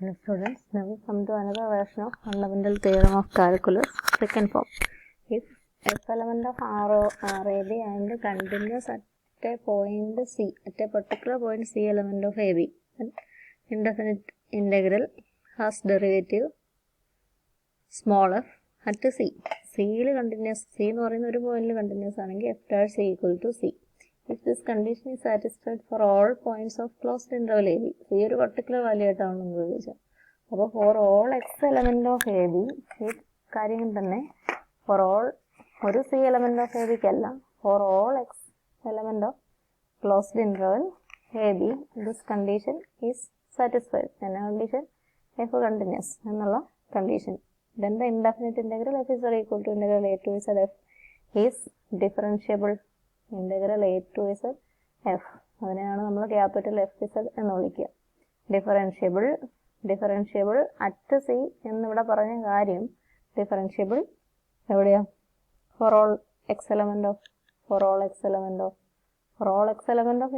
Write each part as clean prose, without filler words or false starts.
Hello students, now we come to another version of fundamental theorem of calculus, second form. If f element of RAB and continuous at a point C, at a particular point C element of AB, then indefinite integral has derivative small f at C. C is continuous, C എന്ന് പറയുന്ന ഒരു പോയിന്റിൽ continuous ആണെങ്കിൽ f dash C equal to C. If this condition is satisfied for all points of closed interval AB, ഈ ഒരു particular value ആയിട്ടാണ് നമ്മൾ ഉപയോഗിച്ചത്. അപ്പോൾ for all x element of AB, ഈ കാര്യങ്ങൾ തന്നെ for all ഒരു C element of AB ക്കല്ല, for all x element of closed interval AB, this condition is satisfied. എന്ന condition f continuous എന്നുള്ള condition. Then the indefinite integral f is equal to integral a to z f is differentiable. Integral a to z f അതിനെയാണ് നമ്മൾ capital F z എന്ന് വിളിക്കുക. Differentiable at C എന്നിവിടെ പറഞ്ഞ കാര്യം differentiable എവിടെയാ? For all X element of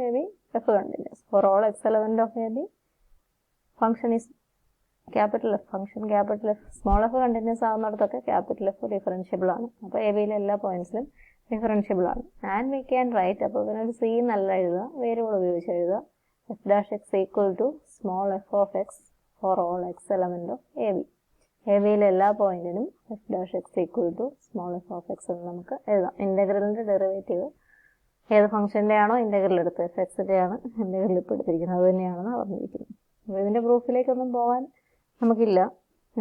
A B F continuous. For all X element of A B function is capital F. Function capital F. Small F continuous ആകുന്നിടത്തൊക്കെ capital F differentiable ആണ്. അപ്പോൾ A ബിയിലെ എല്ലാ പോയിന്റ്സിലും differentiable ആണ്. And we can write, അപ്പോൾ പിന്നെ ഒരു സി നല്ല എഴുതുക, വേരിയബിൾ ഉപയോഗിച്ച് എഴുതുക. F dash X equal to small F of X for all X element of A B. A ബിയിലെ എല്ലാ പോയിന്റിനും f dash X equal to small F of X എന്ന് നമുക്ക് എഴുതാം. ഇൻ്റഗ്രലിൻ്റെ ഡെറിവേറ്റീവ് ഏത് ഫംഗ്ഷൻ്റെ ആണോ ഇൻ്റഗ്രൽ എടുത്ത് എഫ് എക്സിൻ്റെ ആണ് ഇൻ്റഗ്രൽ ഇപ്പോൾ എടുത്തിരിക്കുന്നത്, അത് തന്നെയാണെന്ന് പറഞ്ഞിരിക്കുന്നത്. അപ്പോൾ ഇതിൻ്റെ പ്രൂഫിലേക്കൊന്നും പോകാൻ നമുക്കില്ല.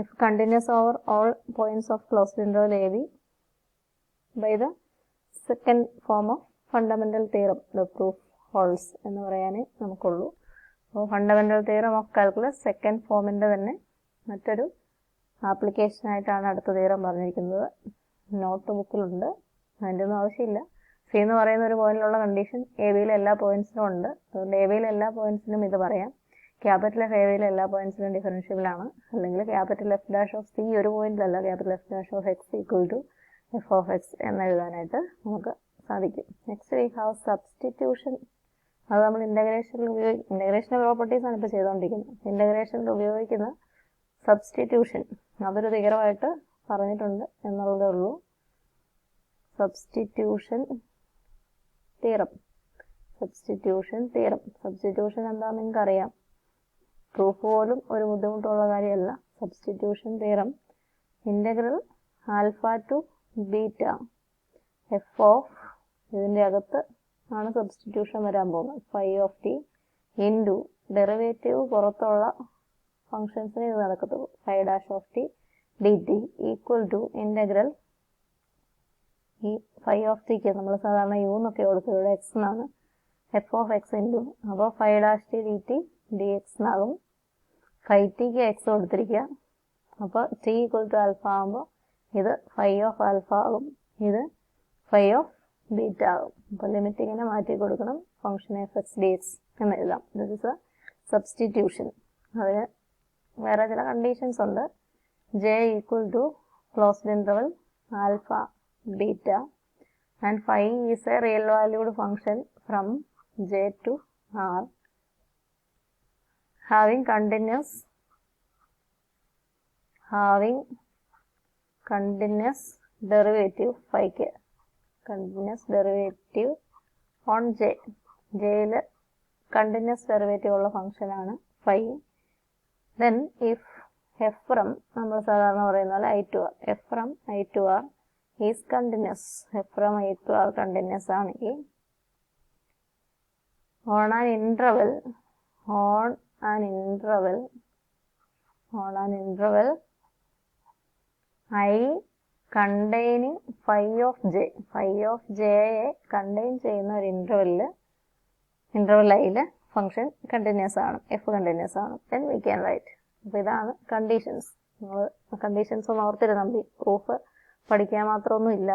If continuous over all points of closed interval A B by the second form of fundamental theorem the proof holds എന്ന് പറയാനേ നമുക്കുള്ളൂ. അപ്പോൾ fundamental theorem of calculus second ഫോമിൻ്റെ തന്നെ മറ്റൊരു ആപ്ലിക്കേഷനായിട്ടാണ് അടുത്ത തിയറം പറഞ്ഞിരിക്കുന്നത്. നോട്ട് ബുക്കിലുണ്ട്, അതിൻ്റെ ഒന്നും ആവശ്യമില്ല. സി എന്ന് പറയുന്ന ഒരു പോയിന്റിലുള്ള കണ്ടീഷൻ എ ബിയിലെ എല്ലാ പോയിന്റ്സിനും ഉണ്ട്. അതുകൊണ്ട് എ ബിയിലെ എല്ലാ പോയിന്റ്സിനും ഇത് പറയാം. ക്യാപിറ്റൽ എഫ് എ ബിയിലെ എല്ലാ പോയിന്റ്സിനും ഡിഫറൻഷ്യബിൾ ആണ്. അല്ലെങ്കിൽ capital F dash of C ഒരു പോയിന്റിലല്ല, capital F dash of X equal to F of X എന്ന് എഴുതാനായിട്ട് നമുക്ക് സാധിക്കും. Next we have substitution. അത് നമ്മൾ ഇൻ്റഗ്രേഷൻ്റെ പ്രോപ്പർട്ടീസ് ആണ് ഇപ്പോൾ ചെയ്തുകൊണ്ടിരിക്കുന്നത്. ഇൻ്റഗ്രേഷനിൽ ഉപയോഗിക്കുന്ന സബ്സ്റ്റിറ്റ്യൂഷൻ അതൊരു തിയറമായിട്ട് പറഞ്ഞിട്ടുണ്ട് എന്നുള്ളതേ ഉള്ളൂ. സബ്സ്റ്റിറ്റ്യൂഷൻ തിയറം സബ്സ്റ്റിറ്റ്യൂഷൻ എന്താണെന്ന് നിങ്ങൾക്ക് അറിയാം. പ്രൂഫ് പോലും ഒരു ബുദ്ധിമുട്ടുള്ള കാര്യമല്ല. Substitution theorem integral alpha to beta F of ഇതിൻ്റെ അകത്ത് ആണ് സബ്സ്റ്റിറ്റ്യൂഷൻ വരാൻ പോകുന്നത്. Phi of T into derivative പുറത്തുള്ള ഫംഗ്ഷൻസിന് ഇത് നടക്കത്തുള്ളൂ. Phi dash of T D T equal to integral ഈ ഫൈ ഓഫ് ടിക്ക് നമ്മൾ സാധാരണ യു എന്നൊക്കെ കൊടുക്കും, ഇവിടെ എക്സ് എന്നാണ്. എഫ് ഓഫ് എക്സ് ഇൻറ്റു അപ്പോൾ phi dash T D T D X എന്നാകും. ഫൈ ടിക്ക് എക്സ് കൊടുത്തിരിക്കുക. അപ്പോൾ ടി ഈക്വൽ ടു ആൽഫ ആകുമ്പോൾ ഇത് ഫൈ ഓഫ് ആൽഫ ആകും, ഇത് ഫൈ ഓഫ് ബീറ്റ ആകും. അപ്പോൾ ലിമിറ്റ് ഇങ്ങനെ മാറ്റി കൊടുക്കണം. Function f x d x എന്ന് എഴുതാം. This is a substitution. അതിന് വേറെ ചില കണ്ടീഷൻസ് ഉണ്ട്. J equal to closed interval alpha beta and phi is a real valued function from J to R having continuous derivative phi k, continuous derivative on j. യിൽ continuous derivative ഉള്ള ഫംഗ്ഷനാണ് phi. then if f from നമ്മൾ സാധാരണ പറയുന്ന പോലെ i to r, f from i to r is continuous, f from i to r continuous ആണെങ്കിൽ on an interval I containing phi of j യെ contain ചെയ്യുന്ന ഒരു ഇന്റർവെൽ ഐയിൽ function continuous ആണ്, എഫ് കണ്ടിന്യൂസ് ആണ്. then we can write. അപ്പോൾ ഇതാണ് conditions. നമ്മൾ കണ്ടീഷൻസ് ഒന്ന് ഓർത്തിരുന്നാൽ മതി. പ്രൂഫ് പഠിക്കാൻ മാത്രമൊന്നും ഇല്ല,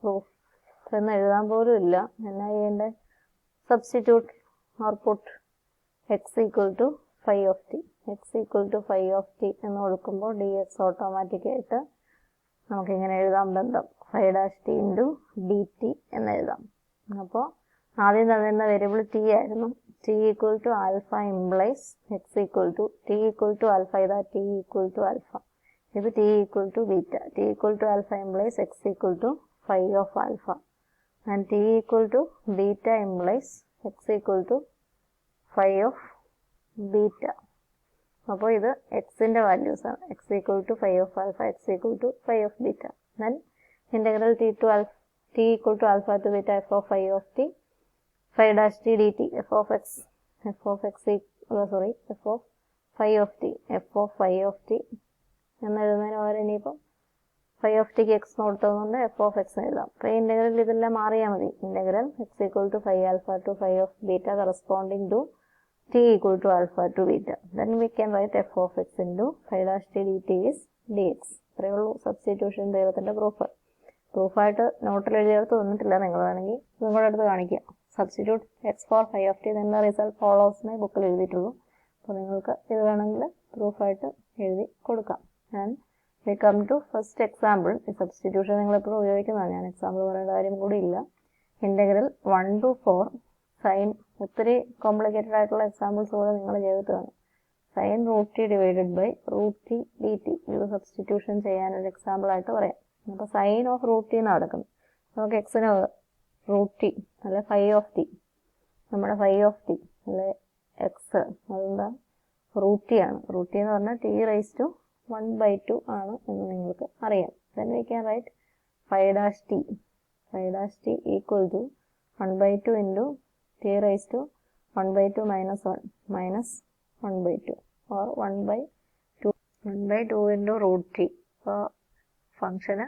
പ്രൂഫ് എന്ന് എഴുതാൻ പോലും ഇല്ല. എന്നാ ചെയ്യേണ്ടത്? Substitute or put x equal to phi of t, എന്ന് കൊടുക്കുമ്പോൾ ഡി എക്സ് ഓട്ടോമാറ്റിക്കായിട്ട് നമുക്കിങ്ങനെ എഴുതാൻ ബന്ധം phi dash t into D t എന്ന് എഴുതാം. അപ്പോൾ ആദ്യം തന്നിരുന്ന വേരിയബിൾ ടി ആയിരുന്നു. t equal to alpha implies x equal to t equal to alpha is t equal to alpha. This t equal to beta. T equal to alpha implies x equal to phi of alpha. And t equal to beta implies x equal to phi of beta. അപ്പോൾ ഇത് എക്സിൻ്റെ values ആണ്. X equal to phi of alpha, X equal to phi of beta. Then integral T equal to alpha to beta F of phi of T, phi dash T D T, F of phi of T, F of phi of T എന്നെഴുതുന്നതിന് പകരം ഇനിയിപ്പം phi of ടിക്ക് X കൊടുത്തതുകൊണ്ട് F of X എഴുതാം. അപ്പോൾ ഈ integral ഇതെല്ലാം മാറിയാൽ മതി. Integral X equal to phi alpha to phi of beta corresponding to t equal to alpha to beta. Then we can write f of x into phi dash t dt is dx. ഇത്രയേ ഉള്ളൂ substitution തിയറത്തിൻ്റെ പ്രൂഫായിട്ട് നോട്ടിൽ എഴുതിയെടുത്ത് തന്നിട്ടില്ല. നിങ്ങൾ വേണമെങ്കിൽ നിങ്ങളുടെ അടുത്ത് കാണിക്കുക. Substitute x for phi of t എന്ന റിസൾട്ട് ഫോളോസിനെ ബുക്കിൽ എഴുതിയിട്ടുള്ളൂ. അപ്പോൾ നിങ്ങൾക്ക് ഇത് വേണമെങ്കിൽ പ്രൂഫായിട്ട് എഴുതി കൊടുക്കാം. And we come to first example. ഈ സബ്സ്റ്റിറ്റ്യൂഷൻ നിങ്ങളെപ്പോഴും ഉപയോഗിക്കുന്നതാണ്. ഞാൻ എക്സാമ്പിൾ പറയേണ്ട കാര്യം കൂടി ഇല്ല. ഇൻ്റഗ്രൽ 1 to 4 സൈൻ, ഒത്തിരി കോംപ്ലിക്കേറ്റഡ് ആയിട്ടുള്ള എക്സാമ്പിൾസ് കൂടെ നിങ്ങൾ ചെയ്തിട്ട് കാണും. Sine root T divided by root T D t. ഇത് സബ്സ്റ്റിറ്റ്യൂഷൻ ചെയ്യാനൊരു എക്സാമ്പിളായിട്ട് പറയാം. അപ്പോൾ സൈൻ ഓഫ് റൂട്ട് ടി എന്നാണ് നടക്കുന്നത്. നമുക്ക് എക്സിന് റൂട്ട് ടി അല്ലെ ഫൈ ഓഫ് ടി, നമ്മുടെ ഫൈ ഓഫ് ടി അല്ലെ എക്സ് അതെന്താ റൂട്ട് ടി ആണ്. റൂട്ട് ടി എന്ന് പറഞ്ഞാൽ ടി റൈസ് ടു 1/2 ആണ് എന്ന് നിങ്ങൾക്ക് അറിയാം. Then we can write phi dash t equal to 1/2 into t raised to 1/2 minus 1 minus 1/2 or 1/2 into root t. അപ്പോൾ ഫംഗ്ഷന്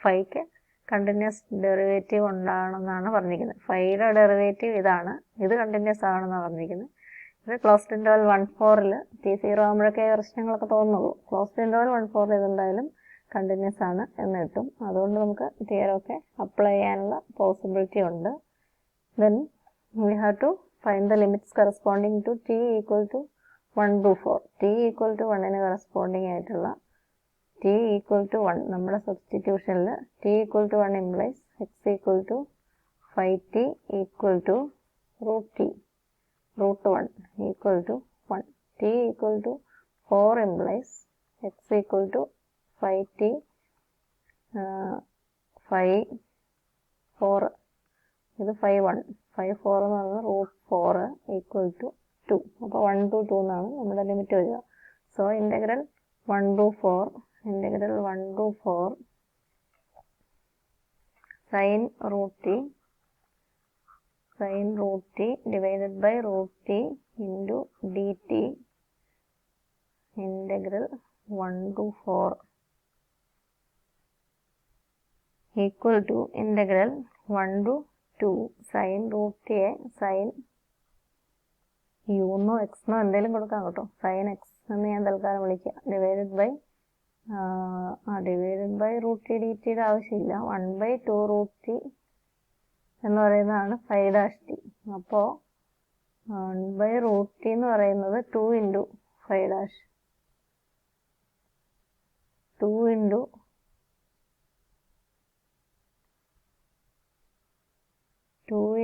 ഫൈക്ക് കണ്ടിന്യൂസ് ഡെറിവേറ്റീവ് ഉണ്ടാകണമെന്നാണ് പറഞ്ഞിരിക്കുന്നത്. ഫൈയുടെ ഡെറിവേറ്റീവ് ഇതാണ്, ഇത് കണ്ടിന്യൂസ് ആകണമെന്നാണ് പറഞ്ഞിരിക്കുന്നത്. ഇത് ക്ലോസ്ഡ് ഇൻ്റർവൽ 1/4 T0 ആകുമ്പോഴൊക്കെ പ്രശ്നങ്ങളൊക്കെ തോന്നുള്ളൂ. ക്ലോസ്ഡ് ഇൻ്റർവൽ 1/4 ഇതെന്തായാലും കണ്ടിന്യൂസ് ആണ് എന്ന് കിട്ടും. അതുകൊണ്ട് നമുക്ക് തിയറമൊക്കെ അപ്ലൈ ചെയ്യാനുള്ള പോസിബിലിറ്റി ഉണ്ട്. Then we have to find the limits corresponding to t equal to 1 to 4. t equal to 1ന് corresponding ആയിട്ടുള്ള t equal to 1 നമ്മുടെ സബ്സ്റ്റിറ്റ്യൂഷനിൽ t equal to 1 implies x equal to 5t equal to root 1 equal to 1. t equal to 4 implies x equal to 5t 4 ഇത് 5 4 എന്ന് പറഞ്ഞാൽ root 4 equal to 2. അപ്പോൾ 1 to 2 എന്നാണ് നമ്മുടെ limit വരിക. So integral 1 to 4 sine root T divided by root T into D T integral 1 to 4 equal to integral 1 to 2 sine root ടിയെ sine യുന്നോ എക്സ്ന്നോ എന്തെങ്കിലും കൊടുക്കാം കേട്ടോ. സൈൻ എക്സ് എന്ന് ഞാൻ തൽക്കാലം വിളിക്കുക. Divided by root T D ടിയുടെ ആവശ്യമില്ല. 1/2 റൂട്ട് ടി എന്ന് പറയുന്നതാണ് ഫൈ ഡാഷ് ടി. അപ്പോൾ 1 റൂട്ട് ടി എന്ന് പറയുന്നത് 2 into phi dash 2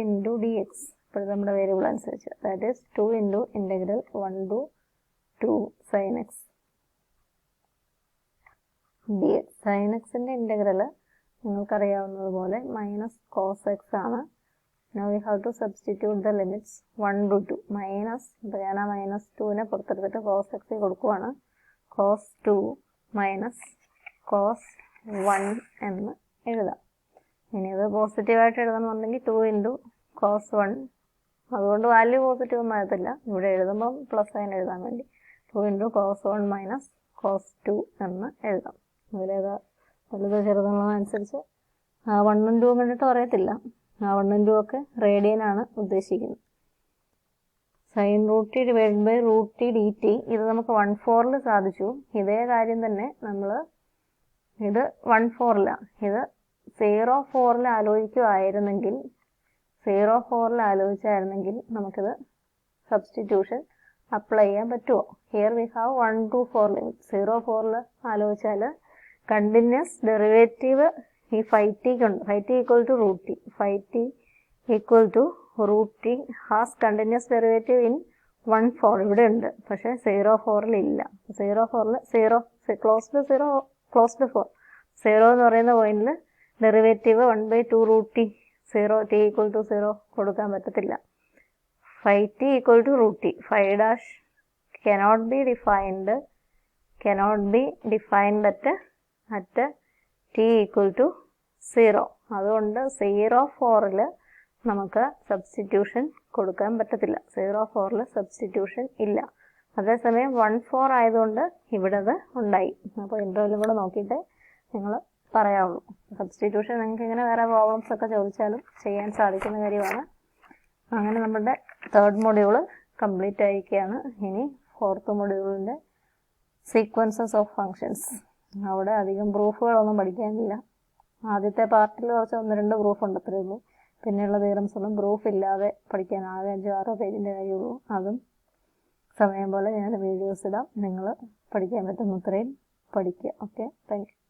into dx. ഇപ്പോൾ നമ്മുടെ വേരിയബിൾ അനുസരിച്ച് that is 2 into integral 1 to 2 sine x dx. Sine എക്സിൻ്റെ ഇൻ്റഗ്രൽ നിങ്ങൾക്കറിയാവുന്നതുപോലെ മൈനസ് കോസ് എക്സ് ആണ്. Now we have to substitute the limits 1 to 2 minus. ഇപ്പോൾ ഞാൻ ആ -2നെ പുറത്തെടുത്തിട്ട് കോസ് എക്സ് കൊടുക്കുവാണ്. കോസ് 2 മൈനസ് കോസ് 1 എന്ന് എഴുതാം. ഇനി അത് പോസിറ്റീവായിട്ട് എഴുതണമെന്നുണ്ടെങ്കിൽ 2 ഇൻറ്റു കോസ് 1. അതുകൊണ്ട് വാല്യൂ പോസിറ്റീവ് ഒന്നും ആകത്തില്ല. ഇവിടെ എഴുതുമ്പം പ്ലസ് സൈൻ എഴുതാൻ വേണ്ടി 2 ഇൻറ്റു കോസ് 1 മൈനസ് കോസ് 2 എന്ന് എഴുതാം. അതിലേതാ വലുത് ചെറുതെന്നുള്ളതനുസരിച്ച് 1ഉം 2ഉം കണ്ടിട്ട് പറയത്തില്ല. 1ഉം 2ഉം ഒക്കെ റേഡിയനാണ് ഉദ്ദേശിക്കുന്നത്. Sine root t divide by root T D t ഇത് നമുക്ക് 1/4 സാധിച്ചു. ഇതേ കാര്യം തന്നെ നമ്മൾ ഇത് 1/4 ഇത് 0/4 ആലോചിച്ചായിരുന്നെങ്കിൽ നമുക്കിത് സബ്സ്റ്റിറ്റ്യൂഷൻ അപ്ലൈ ചെയ്യാൻ പറ്റുമോ? Here we have 1 to 4 limit. 0/4 ആലോചിച്ചാൽ കണ്ടിന്യൂസ് ഡെറിവേറ്റീവ് ഈ 5t equal to root t, 5t equal to root t has continuous derivative in 1,4 ഇവിടെ ഉണ്ട്, പക്ഷേ 0,4 ഇല്ല. 0,4 0 ക്ലോസ്ഡ് 0 ക്ലോസ്ഡ് 4 0 എന്ന് പറയുന്ന പോയിന്റിൽ derivative 1/2 root t 0 t equal to 0 കൊടുക്കാൻ പറ്റത്തില്ല. 5t equal to root t 5 dash cannot be defined at t equal to 0. അതുകൊണ്ട് 0,4ൽ നമുക്ക് സബ്സ്റ്റിറ്റ്യൂഷൻ കൊടുക്കാൻ പറ്റത്തില്ല. 0,4ൽ സബ്സ്റ്റിറ്റ്യൂഷൻ ഇല്ല. അതേസമയം 1,4 ആയതുകൊണ്ട് ഇവിടെ അത് ഉണ്ടായി. അപ്പോൾ ഇൻ്റർവെല്ലും കൂടെ നോക്കിയിട്ട് നിങ്ങൾ പറയാവുള്ളൂ. സബ്സ്റ്റിറ്റ്യൂഷൻ നിങ്ങൾക്ക് ഇങ്ങനെ വേറെ പ്രോബ്ലംസ് ഒക്കെ ചോദിച്ചാലും ചെയ്യാൻ സാധിക്കുന്ന കാര്യമാണ്. അങ്ങനെ നമ്മുടെ 3rd മൊഡ്യൂൾ കംപ്ലീറ്റ് ആയിരിക്കുകയാണ്. ഇനി 4th മൊഡ്യൂളിൻ്റെ സീക്വൻസസ് ഓഫ് ഫങ്ഷൻസ്. അവിടെ അധികം പ്രൂഫുകളൊന്നും പഠിക്കാനില്ല. ആദ്യത്തെ പാർട്ടിൽ കുറച്ച് 1-2 പ്രൂഫ് ഉണ്ട്, അത്രയേ ഉള്ളൂ. പിന്നെയുള്ള തിയറംസ് ഒന്നും പ്രൂഫ് ഇല്ലാതെ പഠിക്കാൻ ആകെ 5-6 പേജിൻ്റെ കാര്യമുള്ളൂ. അതും സമയം പോലെ ഞാൻ വീഡിയോസ് ഇടാം. നിങ്ങൾ പഠിക്കാൻ പറ്റുന്നത്രയും പഠിക്കുക. Okay, thank you.